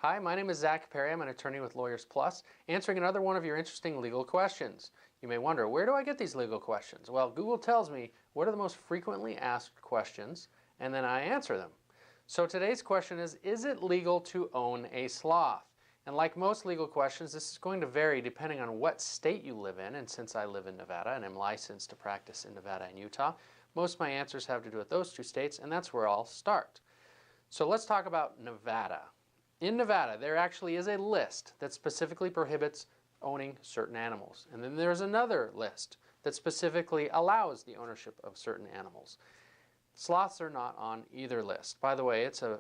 Hi, my name is Zach Parry. I'm an attorney with Lawyers Plus, answering another one of your interesting legal questions. You may wonder, where do I get these legal questions? Well, Google tells me what are the most frequently asked questions, and then I answer them. So today's question is it legal to own a sloth? And like most legal questions, this is going to vary depending on what state you live in. And since I live in Nevada and am licensed to practice in Nevada and Utah, most of my answers have to do with those two states, and that's where I'll start. So let's talk about Nevada. In Nevada, there actually is a list that specifically prohibits owning certain animals. And then there's another list that specifically allows the ownership of certain animals. Sloths are not on either list. By the way, it's a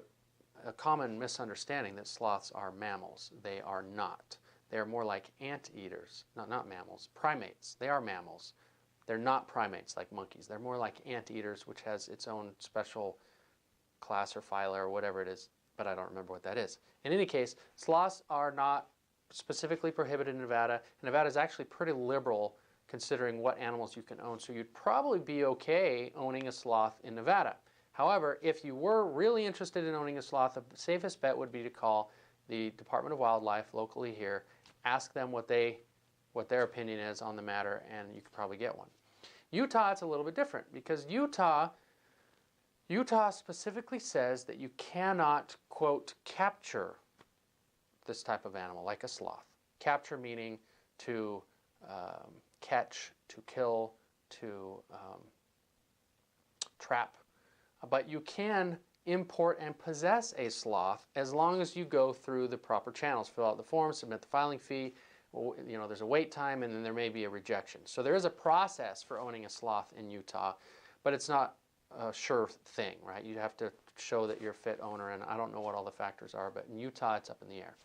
common misunderstanding that sloths are mammals. They are not. They are more like anteaters. Not mammals, primates. They are mammals. They're not primates like monkeys. They're more like anteaters, which has its own special class or phyla or whatever it is, but I don't remember what that is. In any case, sloths are not specifically prohibited in Nevada, and Nevada is actually pretty liberal considering what animals you can own, so you'd probably be okay owning a sloth in Nevada. However, if you were really interested in owning a sloth, the safest bet would be to call the Department of Wildlife locally here, ask them what their opinion is on the matter, and you could probably get one. Utah, it's a little bit different because Utah specifically says that you cannot, quote, capture this type of animal, like a sloth. Capture meaning to catch, to kill, to trap. But you can import and possess a sloth as long as you go through the proper channels. Fill out the form, submit the filing fee. You know, there's a wait time, and then there may be a rejection. So there is a process for owning a sloth in Utah, but it's not a sure thing, right? You have to show that you're a fit owner, and I don't know what all the factors are, but in Utah it's up in the air.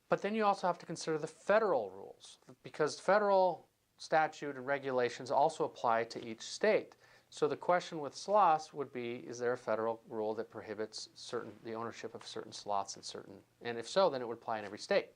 But then you also have to consider the federal rules, because federal statute and regulations also apply to each state. So the question with sloths would be, is there a federal rule that prohibits the ownership of certain sloths and if so, then it would apply in every state.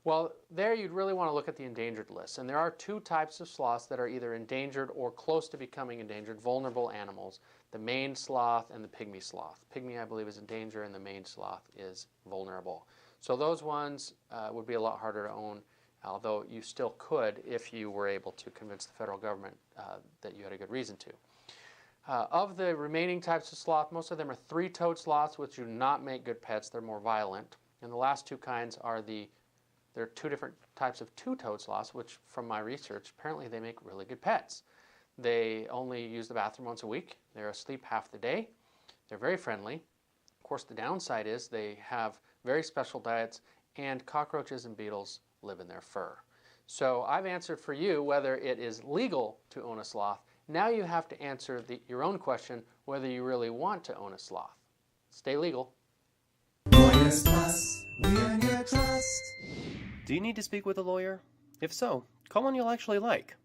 Well, there you'd really want to look at the endangered list. And there are two types of sloths that are either endangered or close to becoming endangered, vulnerable animals: the maned sloth and the pygmy sloth. Pygmy, I believe, is in danger, and the maned sloth is vulnerable. So those ones would be a lot harder to own, although you still could if you were able to convince the federal government that you had a good reason to. Of the remaining types of sloth, most of them are three-toed sloths, which do not make good pets. They're more violent. And the last two kinds are there are two different types of two-toed sloths, which from my research, apparently they make really good pets. They only use the bathroom once a week. They're asleep half the day. They're very friendly. Of course, the downside is they have very special diets, and cockroaches and beetles live in their fur. So I've answered for you whether it is legal to own a sloth. Now you have to answer your own question whether you really want to own a sloth. Stay legal. Lawyers Plus, we earn your trust. Do you need to speak with a lawyer? If so, call one you'll actually like.